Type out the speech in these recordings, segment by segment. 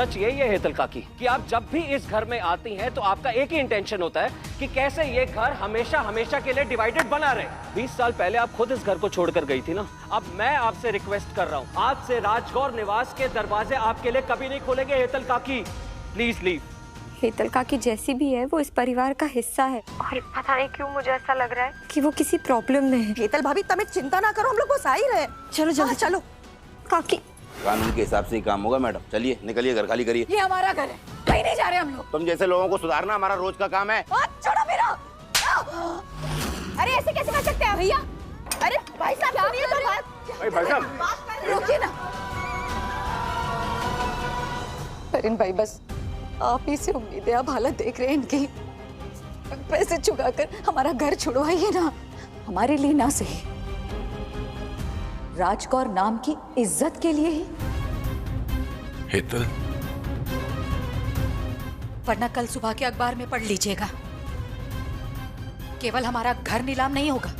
सच यही है हेतल काकी कि आप जब भी इस घर में आती हैं तो आपका एक ही इंटेंशन होता है कि कैसे ये घर हमेशा हमेशा के लिए डिवाइडेड बना रहे। 20 साल पहले आप खुद इस घर को छोड़कर गई थी ना। अब मैं आपसे रिक्वेस्ट कर रहा हूँ, आज से राजगौर निवास के दरवाजे आपके लिए कभी नहीं खोलेंगे हेतल काकी। Please leave. हेतल काकी जैसी भी है वो इस परिवार का हिस्सा है और पता नहीं क्यों मुझे ऐसा लग रहा है कि वो किसी प्रॉब्लम में है। हेतल भाभी तमें चिंता ना करो, हम लोग बस आ ही रहे। चलो जल्दी चलो। काकी कानून के हिसाब से ही काम होगा मैडम। चलिए निकलिए, घर खाली करिए। ये हमारा घर है, कहीं नहीं जा रहे हम लोग। तुम जैसे लोगों को सुधारना हमारा रोज का काम है। छोड़ो मेरा। अरे ऐसे कैसे कर सकते हैं भैया? अरे भाई साहब सुनिए तो बात। भाई साहब रुकिए ना। परिन भाई बस आप ही से उम्मीद है, आप हालत देख रहे हैं इनकी। पैसे चुकाकर हमारा घर छुड़वाइए ना, हमारे लिए ना सही, राजकौर नाम की इज्जत के लिए ही। हेतल, वरना कल सुबह के अखबार में पढ़ लीजिएगा, केवल हमारा घर नीलाम नहीं होगा,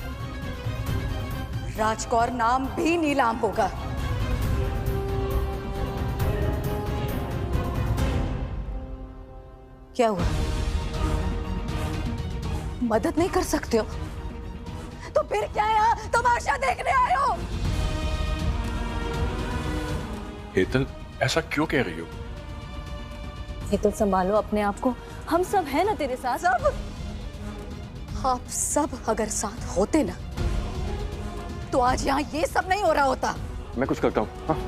राजकौर नाम भी नीलाम होगा। क्या हुआ? मदद नहीं कर सकते हो तो फिर क्या है? तमाशा देखने आए हो? हेतल ऐसा क्यों कह रही हो? हेतल संभालो अपने आप को, हम सब हैं ना तेरे साथ। सब आप सब अगर साथ होते ना तो आज यहाँ ये सब नहीं हो रहा होता। मैं कुछ करता हूँ। हाँ?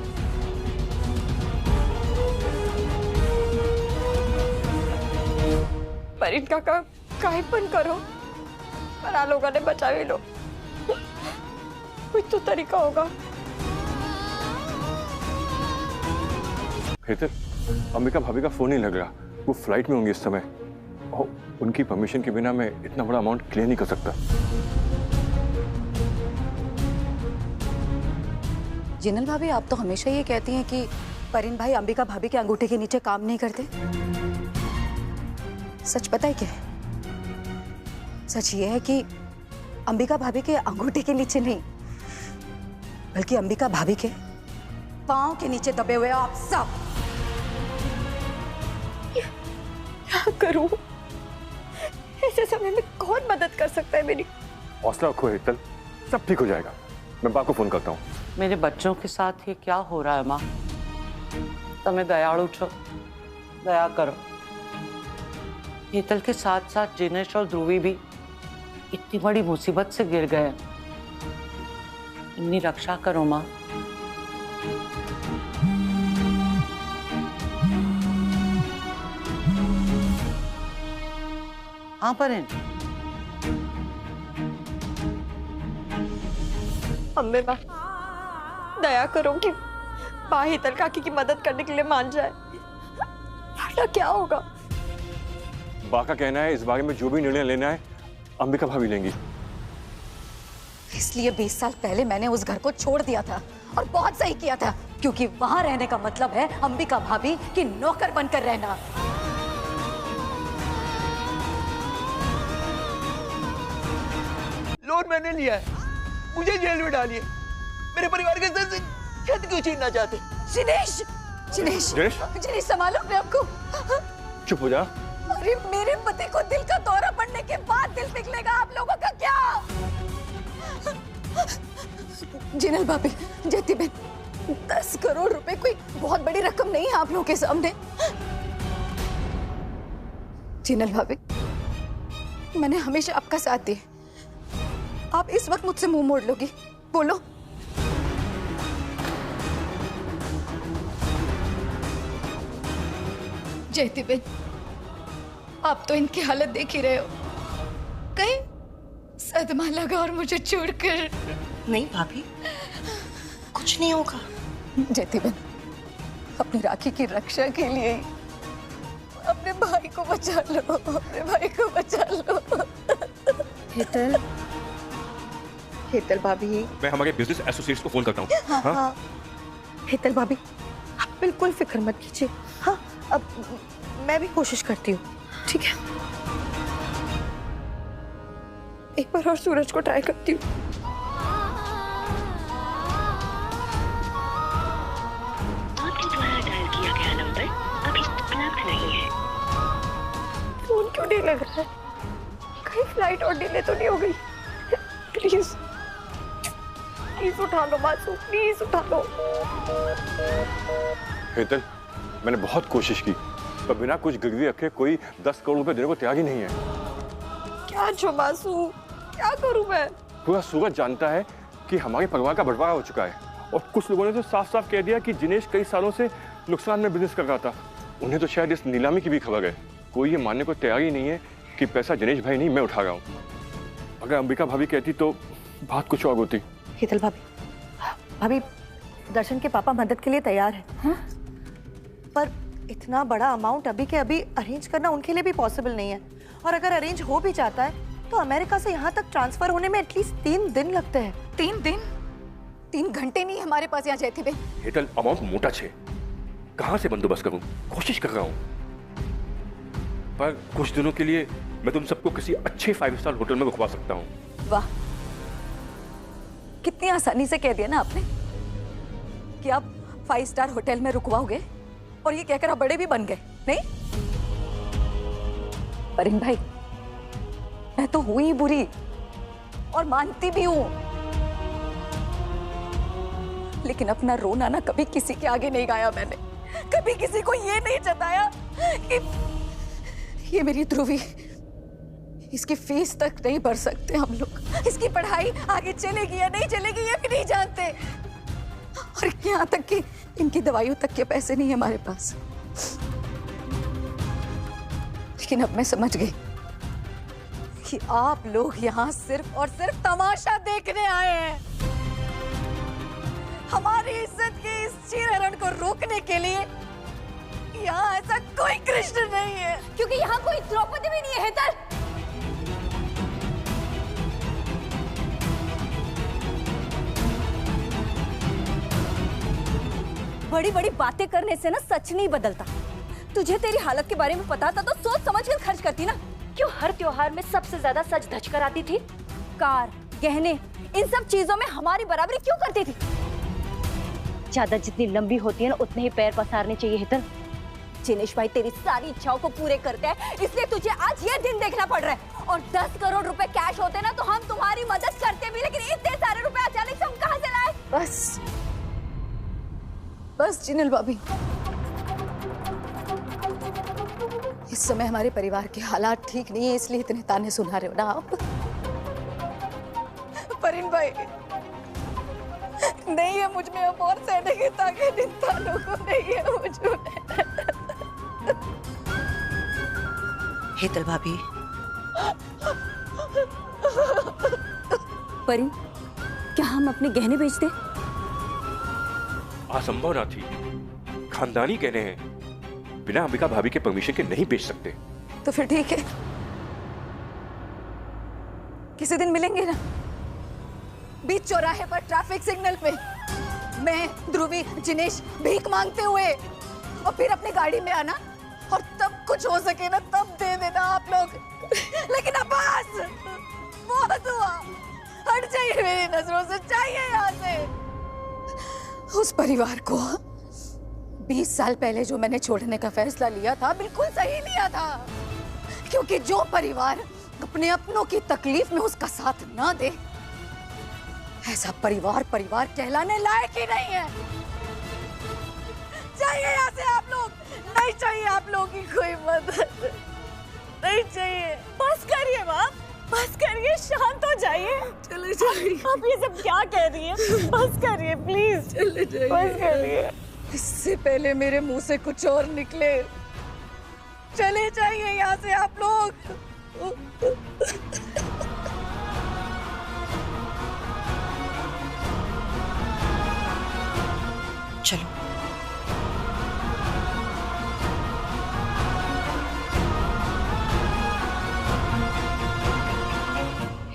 परिन काका काहेपन करो, पर आ लोगों ने बचा भी लो, कुछ तो तरीका होगा। हेतल, अंबिका भाभी का फोन नहीं लग रहा, वो फ्लाइट में होंगी इस समय और उनकी परमिशन के बिना मैं इतना बड़ा अमाउंट क्लियर नहीं कर सकता। जिनल भाभी आप तो हमेशा ये कहती हैं कि परिन भाई अंबिका भाभी के अंगूठे के नीचे काम नहीं करते। सच पता है क्या है? सच ये है कि अंबिका भाभी के अंगूठे के नीचे नहीं, बल्कि अंबिका भाभी के पांव के नीचे दबे हुए आप सब। क्या करूं? ऐसे समय में कौन मदद कर सकता है मेरी? हौसला रखो हेतल, सब ठीक हो जाएगा। मैं बाप को फोन करता हूँ। मेरे बच्चों के साथ ये क्या हो रहा है माँ? तमें दयालु छो, दया करो। हेतल के साथ साथ जिनेश और ध्रुवी भी इतनी बड़ी मुसीबत से गिर गए। इनकी रक्षा करो माँ। हाँ परिन, अम्मे माँ दया करो कि माँ हेतल काकी की मदद करने के लिए मान जाए, वरना क्या होगा? बा का कहना है इस बारे में जो भी निर्णय लेना है अंबिका भाभी लेंगी। इसलिए 20 साल पहले मैंने उस घर को छोड़ दिया था और बहुत सही किया था, क्योंकि वहां रहने का मतलब है अंबिका भाभी की नौकर बनकर रहना। लोन मैंने लिया है, मुझे जेल में डालिए, मेरे परिवार के सर से छत क्यों छीनना चाहते? जिनेश, जिनेश, जिनेश? जिनेश संभालो अपने आप को। चुप हो जा। अरे मेरे पति को दिल का दौरा पड़ने के बाद दिल पिघलेगा, आप लोगों का क्या? जिनल भाभी, ज्योति बहन, 10 करोड़ रुपए कोई बहुत बड़ी रकम नहीं है आप लोगों के सामने। जिनल भाभी, मैंने हमेशा आपका साथ दिया, आप इस वक्त मुझसे मुंह मोड़ लोगी? बोलो। जयती बहन, आप तो इनकी हालत देख ही रहे हो, कहीं सदमा लगा और मुझे छोड़कर। नहीं भाभी, कुछ नहीं होगा। जयती बहन, अपनी राखी की रक्षा के लिए अपने भाई को बचा लो, अपने भाई को बचा लो। हेतल, हेतल भाभी। मैं हमारे बिजनेस एसोसिएट्स को फोन करता हूँ। हाँ, हाँ। हेतल भाभी, आप बिल्कुल फिक्र मत कीजिए। हाँ, अब मैं भी कोशिश करती हूँ, ठीक है? एक बार और सूरज को ट्राई करती हूँ। आपके द्वारा डायल किया गया नंबर लग रहा है, कहीं फ्लाइट और डिले तो नहीं हो गई। प्लीज प्लीज उठा लो मासूम, प्लीज उठा लो। हेतल, मैंने बहुत कोशिश की पर बिना कुछ गिरवी रखे कोई 10 करोड़ रुपए देने को तैयार ही नहीं है। क्या छो मासूम, क्या करूं मैं? पूरा सूरज जानता है कि हमारे परिवार का बंटवारा हो चुका है और कुछ लोगों ने तो साफ साफ कह दिया कि जिनेश कई सालों से नुकसान में बिजनेस कर रहा था। उन्हें तो शायद इस नीलामी की भी खबर है। कोई ये मानने को तैयार ही नहीं है कि पैसा जिनेश भाई नहीं, मैं उठा रहा हूँ। अगर अंबिका भाभी कहती तो बात कुछ और होती। शीतल भाभी, दर्शन के पापा मदद के लिए तैयार है। हाँ? पर इतना बड़ा अमाउंट अभी के अभी अरेंज करना उनके लिए भी पॉसिबल नहीं है, और अगर अरेंज हो भी जाता है तो अमेरिका से यहाँ तक ट्रांसफर होने में एटलीस्ट 3 दिन लगते हैं। 3 दिन? 3 घंटे नहीं हमारे पास यहाँ जयती बे। हेतल, अमाउंट मोटा छे, कहाँ से बंदोबस्त करूँ? कोशिश कर रहा हूँ, पर कुछ दिनों के लिए मैं तुम सबको किसी अच्छे 5 स्टार होटल में रुकवा सकता हूँ। वाह, कितनी आसानी से कह दिया ना आपने कि आप 5 स्टार होटल में रुकवाओगे, और ये कहकर आप बड़े भी बन गए, नहीं? परिन भाई, मैं तो हुई ही बुरी और मानती भी हूं, लेकिन अपना रोना ना कभी किसी के आगे नहीं गाया मैंने। कभी किसी को ये नहीं जताया कि ये मेरी ध्रुवी, इसकी फीस तक नहीं भर सकते हम लोग, इसकी पढ़ाई आगे चलेगी या नहीं चलेगी ये भी नहीं जानते, और यहाँ तक कि इनकी दवाइयों तक के पैसे नहीं है हमारे पास। लेकिन अब मैं समझ गई कि आप लोग यहाँ सिर्फ और सिर्फ तमाशा देखने आए हैं। हमारी इज्जत के इस चीरहरण को रोकने के लिए यहाँ ऐसा कोई कृष्ण नहीं है, क्योंकि यहाँ कोई द्रौपदी भी नहीं है। हेतल, बड़ी बड़ी बातें करने से ना सच नहीं बदलता। तुझे तेरी हालत के बारे में पता था तो सोच समझ कर खर्च करती ना। क्यों हर त्योहार में सबसे ज्यादा सज धज कर आती थी? कार, गहने, इन सब चीजों में हमारी बराबरी क्यों करती थी? चादर जितनी लंबी होती है ना उतने ही पैर पसारने चाहिए। हेतल, जिनेश भाई तेरी सारी इच्छाओं को पूरे करते हैं, इसलिए तुझे आज ये दिन देखना पड़ रहा है। और 10 करोड़ रुपए कैश होते ना तो हम तुम्हारी मदद करते भी, लेकिन इतने सारे रुपए अचानक से हम कहाँ से लाए? बस जिनल भाभी, इस समय हमारे परिवार के हालात ठीक नहीं है, इसलिए इतने ताने सुना रहे हो ना आप। परिन भाई, नहीं है मुझ में अब और सहने की ताकत, इन तानों को नहीं है मुझ में। हेतल भाभी, परिन, क्या हम अपने गहने बेच दें? असंभव ना थी, खानदानी कहने हैं, बिना अंबिका भाभी के परमिशन के नहीं बेच सकते। तो फिर ठीक है, किसी दिन मिलेंगे ना, बीच चौराहे पर ट्रैफिक सिग्नल पे, मैं, ध्रुवी, जिनेश भीख मांगते हुए, और फिर अपनी गाड़ी में आना, और तब कुछ हो सके ना तब दे देना आप लोग। लेकिन अब बस, बहुत हुआ, हट जाइए मेरी नजरों से, चाहिए यहाँ से। उस परिवार को 20 साल पहले जो मैंने छोड़ने का फैसला लिया था बिल्कुल सही लिया था, क्योंकि जो परिवार अपने अपनों की तकलीफ में उसका साथ ना दे, ऐसा परिवार कहलाने लायक ही नहीं है। चाहिए यहाँ से आप लोग, नहीं चाहिए आप लोगों की कोई मदद, नहीं चाहिए। बस करिए माँ, बस करिए, शांत हो जाइए। चले जाइए। आप ये सब क्या कह रही हैं? बस करिए प्लीज, चले जाइए, बस करिए। इससे पहले मेरे मुंह से कुछ और निकले, चले जाइए यहाँ से आप लोग। चलो।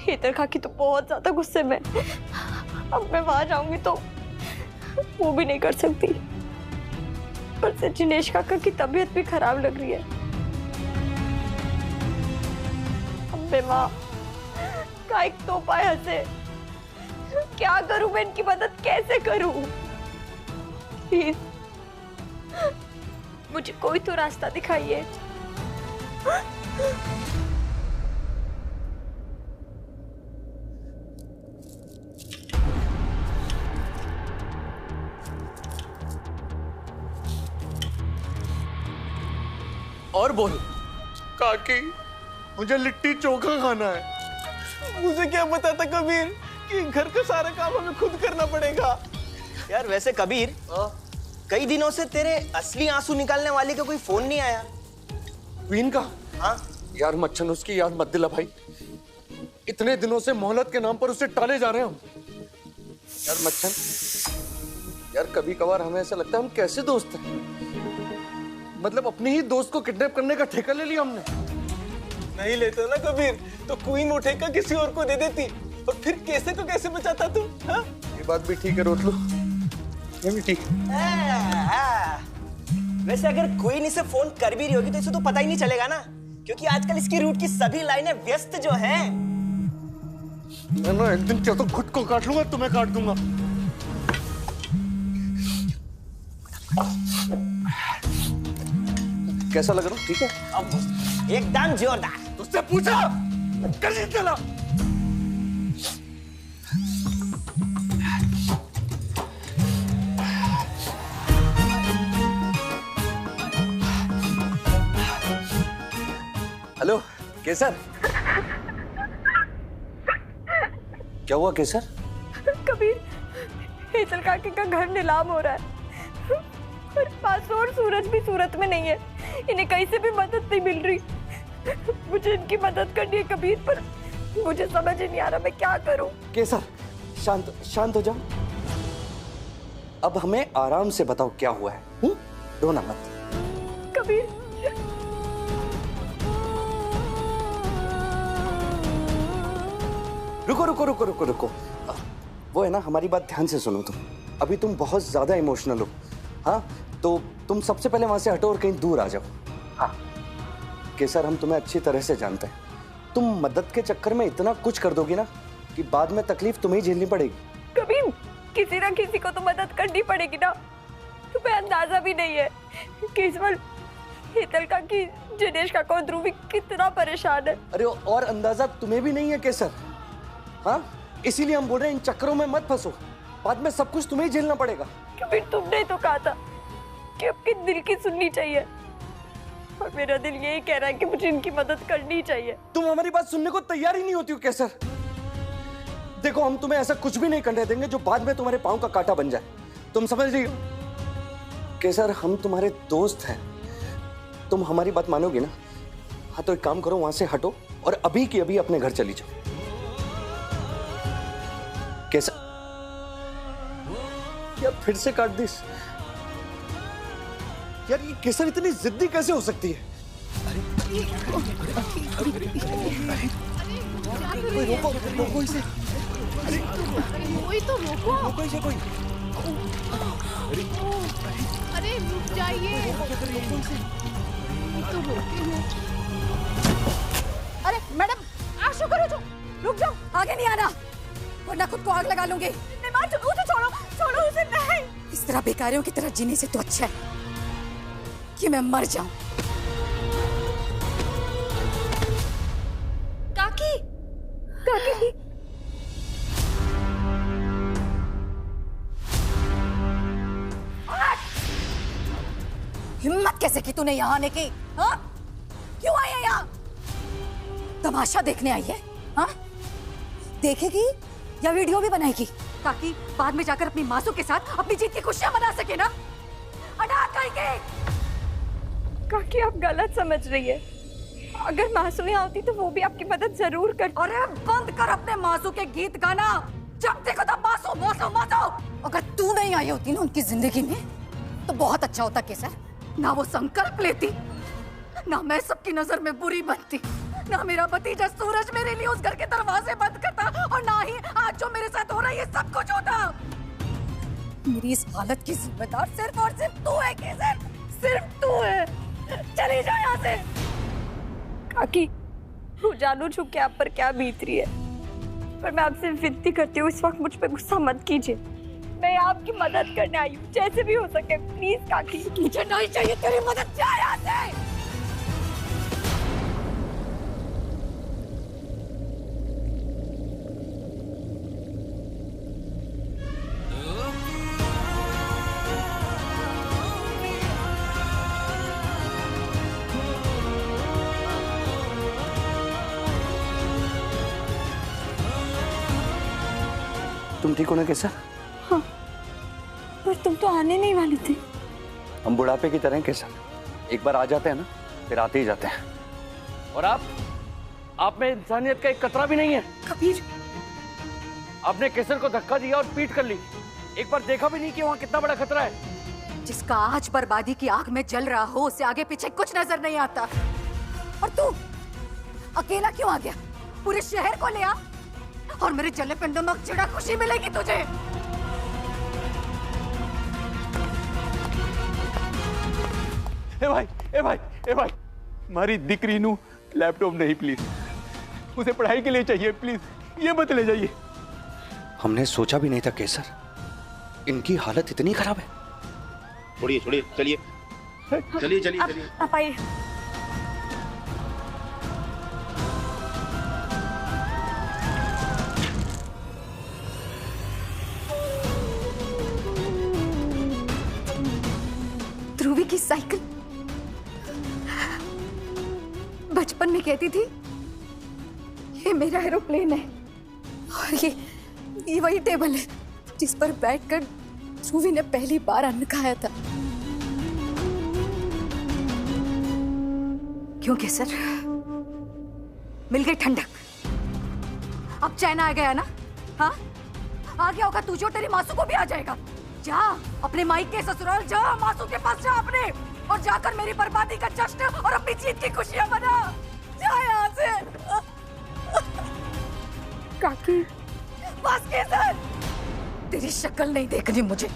हेतल काकी तो बहुत ज्यादा गुस्से में, अब मैं वहां जाऊंगी तो वो भी नहीं कर सकती। पर से जिनेश काका की तबीयत भी खराब लग रही है। अबे माँ, का एक तो उपाय हंसे, क्या करूं मैं, इनकी मदद कैसे करूं? प्लीज मुझे कोई तो रास्ता दिखाइए। और बोल। काकी, मुझे लिट्टी चोखा खाना है। मुझे क्या पता था कबीर कि घर का सारा काम हमें खुद करना पड़ेगा। यार वैसे कबीर, कई दिनों से तेरे असली आंसू निकालने वाले का कोई फोन नहीं आया। क्वीन का? हाँ यार मच्छन, उसकी याद मत दिला भाई। इतने दिनों से मोहलत के नाम पर उसे टाले जा रहे हैं हम। यार मच्छन, यार कभी कभार हमें ऐसा लगता है हम कैसे दोस्त हैं। मतलब अपने ही दोस्त को किडनैप करने का ठेका ले लिया हमने। नहीं लेते ना कबीर तो क्वीन वो ठेका किसी और को दे देती और फिर कैसे को कैसे बचाता तू? हाँ? ये बात भी ठीक है रोतलू, ये भी ठीक। वैसे अगर क्वीन इसे फोन कर भी रही होगी तो इसे तो पता ही नहीं चलेगा ना, क्योंकि आजकल इसकी रूट की सभी लाइनें व्यस्त जो हैं। मैं ना एक दिन क्या तो खुद को काट लूंगा, तुम्हें काट दूंगा। कैसा लग रहा? ठीक है? अब एकदम जोरदार। उससे पूछा कैसे चला? हेलो केसर। क्या हुआ केसर? कबीर, हेतल काकी का घर नीलाम हो रहा है और पासो और सूरज भी सूरत में नहीं है। इन्हें कहीं से भी मदद नहीं मिल रही। मुझे इनकी मदद करनी है कबीर, पर मुझे समझ ही नहीं आ रहा मैं क्या करूं। केसर शांत शांत हो जाओ। अब हमें आराम से बताओ क्या हुआ है। रोना मत। कबीर, रुको रुको रुको रुको रुको। वो है ना, हमारी बात ध्यान से सुनो तुम। अभी तुम बहुत ज्यादा इमोशनल हो। हाँ तो तुम सबसे पहले वहां से हटो और कहीं दूर आ जाओ। हाँ केसर, हम तुम्हें अच्छी तरह से जानते हैं। तुम मदद के चक्कर में इतना कुछ कर दोगी ना कि बाद में तकलीफ तुम्हें ही झेलनी पड़ेगी। कबीर, किसी ना किसी को तो मदद करनी पड़ेगी ना। तुम्हें अंदाजा भी नहीं है कि इस वक्त हेतल काकी, जिनेश काका और ध्रुवी कितना परेशान है। अरे और अंदाजा तुम्हें भी नहीं है केसर। हाँ इसीलिए हम बोल रहे हैं इन चक्करों में मत फंसो, बाद में सब कुछ तुम्हें ही झेलना पड़ेगा। कबीर, तुमने तो कहा था कि आपके दिल की सुननी चाहिए और मेरा दिल यही कह रहा है कि मुझे इनकी मदद करनी चाहिए। तुम हमारी बात सुनने को तैयार ही नहीं होती हो केसर। देखो हम तुम्हें ऐसा कुछ भी नहीं करने देंगे जो बाद में तुम्हारे पांव का कांटा बन जाए। तुम समझ रही हो केसर? हम तुम्हारे दोस्त हैं, तुम हमारी बात मानोगे ना? हाँ तो एक काम करो, वहां से हटो और अभी की अभी अपने घर चली जाओ। कैसा? यार फिर से काट दिस। यार ये केसर इतनी जिद्दी कैसे हो सकती है? कोई रोको रोको इसे। कोई तो रोको। रोको इसे कोई। अरे रुक जाइए। तो रोके हैं। अरे मैडम, आशु करो जो, रुक जाओ, आगे नहीं आना वरना खुद को आग लगा लूंगी। उसे छोड़ो, छोड़ो उसे। नहीं, इस तरह बेकारियों की तरह जीने से तो अच्छा है कि मैं मर जाऊं। काकी, काकी, हिम्मत कैसे की तूने यहाँ आने की? हाँ? क्यों आई है यहाँ? तमाशा देखने आई है? हाँ? देखेगी या वीडियो भी बनाएगी ताकि बाद में जाकर अपनी मासूम के साथ अपनी जीत की खुशियां मना सके ना? अनाथ करेंगे। काकी, आप गलत समझ रही है। अगर मासू यहाँ होती तो वो भी आपकी मदद जरूर करती। अरे बंद कर अपने मासू के गीत गाना। जब देखो तब मासू मासू मासू। अगर तू नहीं आई होती ना उनकी जिंदगी में तो बहुत अच्छा होता केसर। ना वो संकल्प लेती, ना मैं सबकी नजर में बुरी बनती, ना मेरा भतीजा सूरज मेरे लिए उस घर के दरवाजे बंद करता, और ना ही आज जो मेरे साथ हो रहा है ये सब कुछ होता। मेरी इस हालत की जिम्मेदार सिर्फ और सिर्फ तू है केसर, सिर्फ तू है। चली जा यहाँ से। काकी, वो जानू छू के आप पर क्या बीत रही है, पर मैं आपसे विनती करती हूँ इस वक्त मुझ पे गुस्सा मत कीजिए। मैं आपकी मदद करने आई हूँ, जैसे भी हो सके प्लीज काकी। मुझे नहीं चाहिए तेरी मदद, जा यहाँ से। तुम ठीक हो ना केसर? हाँ, पर तुम तो आने नहीं वाले थे। हम बुढ़ापे की तरह हैं केसर, एक बार आ जाते हैं ना फिर आते ही जाते हैं। और आप में इंसानियत का एक कतरा भी नहीं है। कबीर, आपने केसर को धक्का दिया और पीट कर ली, एक बार देखा भी नहीं कि वहाँ कितना बड़ा खतरा है। जिसका आज बर्बादी की आग में जल रहा हो उसे आगे पीछे कुछ नजर नहीं आता। और तू अकेला क्यों आ गया? पूरे शहर को ले आ और मेरे जले पिंडों में चिड़ा खुशी मिलेगी तुझे। ए भाई मारी દીકરીનું लैपटॉप नहीं प्लीज, उसे पढ़ाई के लिए चाहिए प्लीज, ये मत ले जाइए। हमने सोचा भी नहीं था केसर, इनकी हालत इतनी खराब है। छोड़िए छोड़िए, चलिए चलिए चलिए चलिए। आप आइए। ध्रुवी की साइकिल बचपन में कहती थी ये मेरा एरोप्लेन है, और ये वही टेबल है जिस पर बैठकर ध्रुवी ने पहली बार अन्न खाया था। क्यों केसर, मिल गई ठंडक? अब चैन आ गया ना? हाँ, आ गया होगा तुझे और तेरी मासू को भी आ जाएगा। जा अपने माइक के ससुराल जा, मासू के पास जा अपने, और जाकर मेरी बर्बादी का जश्न और अपनी जीत की खुशियां मना। जा यहाँ से। काकी, बस केसर, तेरी शक्ल नहीं देखनी मुझे,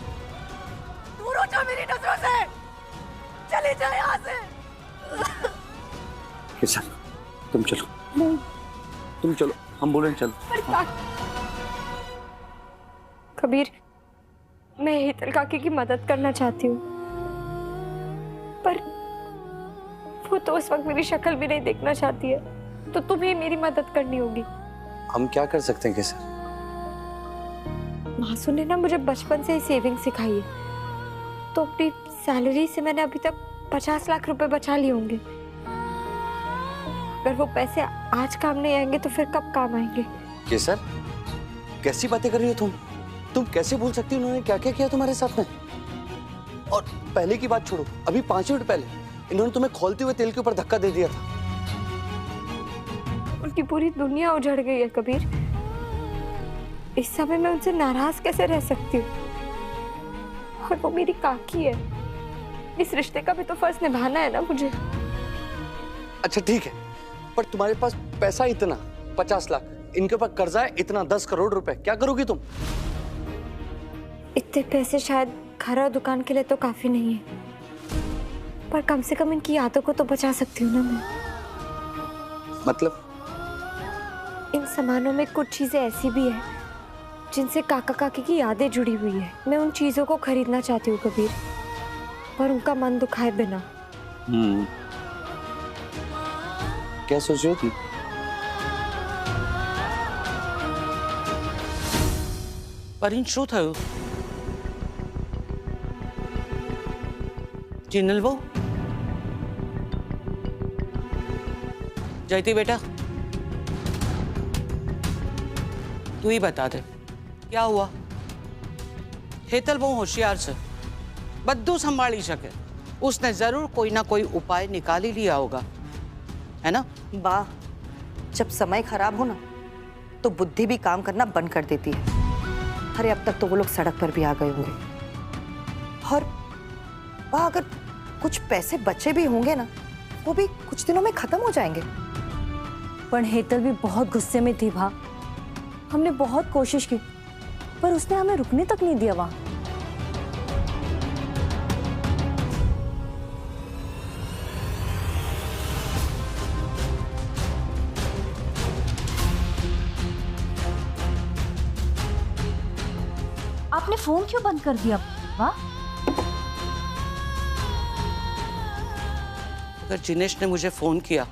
दूर हो जा मेरी नजरों से, चले जा यहाँ से। केसर तुम चलो, तुम चलो, हम बोले चलो। कबीर, मैं हेतल काकी की मदद करना चाहती हूँ, पर वो तो उस वक्त मेरी शक्ल भी नहीं देखना चाहती है, तो तुम्हें मेरी मदद करनी होगी। हम क्या कर सकते हैं केसर? मासू ने ना मुझे बचपन से ही सेविंग सिखाई है, तो अपनी सैलरी से मैंने अभी तक 50 लाख रुपए बचा लिए होंगे। अगर वो पैसे आज काम नहीं आएंगे तो फिर कब काम आएंगे? केसर कैसी बातें कर रही हो तुम कैसे भूल सकती हो उन्होंने क्या क्या किया तुम्हारे साथ में? और पहले की बात छोड़ो, अभी 5 मिनट पहले इन्होंने तुम्हें खोलते हुए तेल के ऊपर धक्का दे दिया था। उनकी पूरी दुनिया उजड़ गई है कबीर। इस समय मैं उनसे नाराज कैसे रह सकती हूँ? और वो मेरी काकी है, इस रिश्ते का भी तो फर्ज निभाना है ना मुझे। अच्छा ठीक है, पर तुम्हारे पास पैसा इतना 50 लाख, इनके ऊपर कर्जा है इतना 10 करोड़ रुपए, क्या करोगी तुम? इतने पैसे शायद घर और दुकान के लिए तो काफी नहीं है, पर कम से कम इनकी यादों को तो बचा सकती हूँ ना मैं। मतलब? इन सामानों में कुछ चीजें ऐसी भी है जिनसे काका काकी की यादें जुड़ी हुई है। मैं उन चीजों को खरीदना चाहती हूँ कबीर, पर उनका मन दुखाए बिना। क्या सोच रही थी? परिन शू थयो? जिनल वो जयती बेटा, तू ही बता दे क्या हुआ? हेतल बहु होशियार से बद्दू संभाली सके, उसने जरूर कोई ना कोई उपाय निकाल ही लिया होगा, है ना? वाह, जब समय खराब हो ना तो बुद्धि भी काम करना बंद कर देती है। अरे अब तक तो वो लोग सड़क पर भी आ गए होंगे, और वहाँ अगर कुछ पैसे बचे भी होंगे ना वो भी कुछ दिनों में खत्म हो जाएंगे। पर हेतल भी बहुत गुस्से में थी भा, हमने बहुत कोशिश की पर उसने हमें रुकने तक नहीं दिया वहां। आपने फोन क्यों बंद कर दिया? वाह, अगर जिनेश ने मुझे फोन किया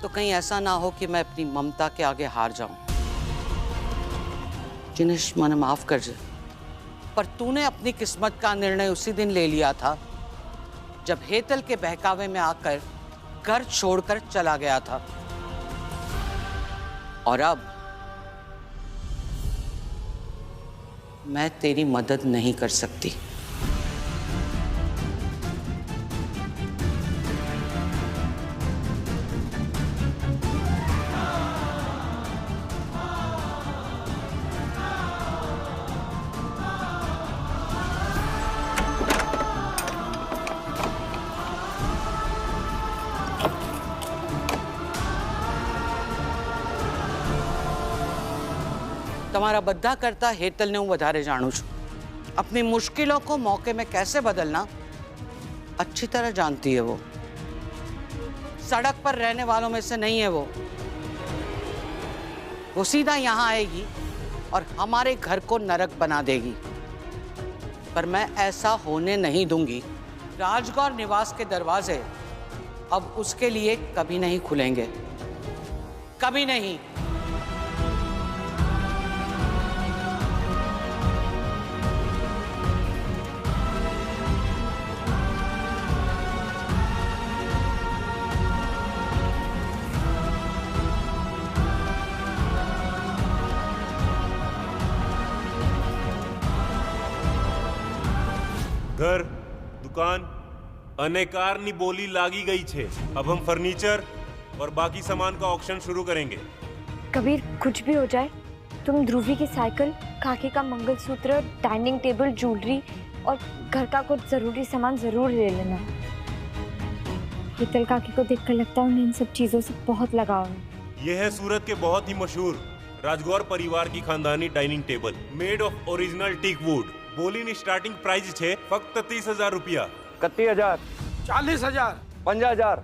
तो कहीं ऐसा ना हो कि मैं अपनी ममता के आगे हार जाऊं। जिनेश मैंने माफ कर दे, पर तूने अपनी किस्मत का निर्णय उसी दिन ले लिया था जब हेतल के बहकावे में आकर घर छोड़कर चला गया था, और अब मैं तेरी मदद नहीं कर सकती। તમારા બધા કરતા હેતલને હું વધારે જાણું છું। अपनी मुश्किलों को मौके में कैसे बदलना अच्छी तरह जानती है वो। सड़क पर रहने वालों में से नहीं है वो सीधा यहाँ आएगी और हमारे घर को नरक बना देगी। पर मैं ऐसा होने नहीं दूंगी। राजगौर निवास के दरवाजे अब उसके लिए कभी नहीं खुलेंगे, कभी नहीं। घर दुकान अनेकारनी बोली लागी गई छे। अब हम फर्नीचर और बाकी सामान का ऑक्शन शुरू करेंगे। कबीर, कुछ भी हो जाए तुम ध्रुवी की साइकिल, काकी का मंगलसूत्र, डाइनिंग टेबल, ज्वेलरी और घर का कुछ जरूरी सामान जरूर ले लेना। हीतल काकी को देखकर लगता है उन्हें इन सब चीजों से बहुत लगाव है। यह है सूरत के बहुत ही मशहूर राजगौर परिवार की खानदानी dining table, made of original teak wood. बोली स्टार्टिंग प्राइस छे फक्त 30,000 रुपया। 31,000, 40,000, 50,000,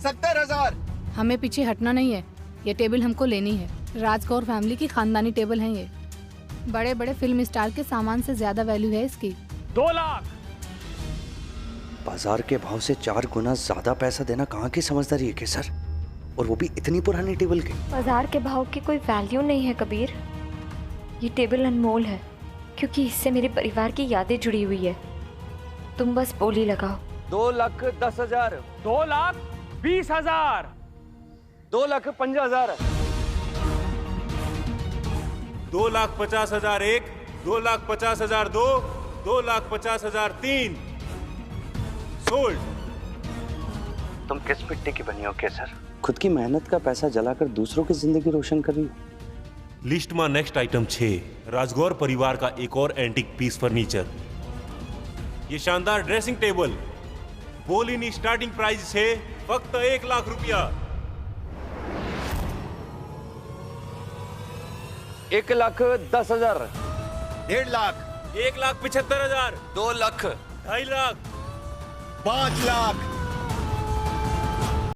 70,000। हमें पीछे हटना नहीं है, ये टेबल हमको लेनी है। राजकौर फैमिली की खानदानी टेबल है ये। बड़े बड़े फिल्म स्टार के सामान से ज्यादा वैल्यू है इसकी। 2 लाख। बाजार के भाव से 4 गुना ज्यादा पैसा देना कहाँ की समझदारी है केसर, और वो भी इतनी पुरानी टेबल की। बाजार के भाव की कोई वैल्यू नहीं है कबीर। ये टेबल अनमोल है क्योंकि इससे मेरे परिवार की यादें जुड़ी हुई है। तुम बस बोली लगाओ। 2,10,000, 2,20,000, 2,50,000, 2,50,000 एक, 2,50,000 दो, 2,50,000 3। सोल्ड। तुम किस मिट्टी की बनी हो केसर? खुद की मेहनत का पैसा जलाकर दूसरों की जिंदगी रोशन कर रही हो। लिस्ट में नेक्स्ट आइटम 6, राजगौर परिवार का एक और एंटीक पीस फर्नीचर। ये शानदार ड्रेसिंग टेबल, बोली स्टार्टिंग प्राइस है फक्त 1 लाख रुपया। 1,10,000, 1.5 लाख, 1,75,000, 2 लाख, 2.5 लाख, 5 लाख,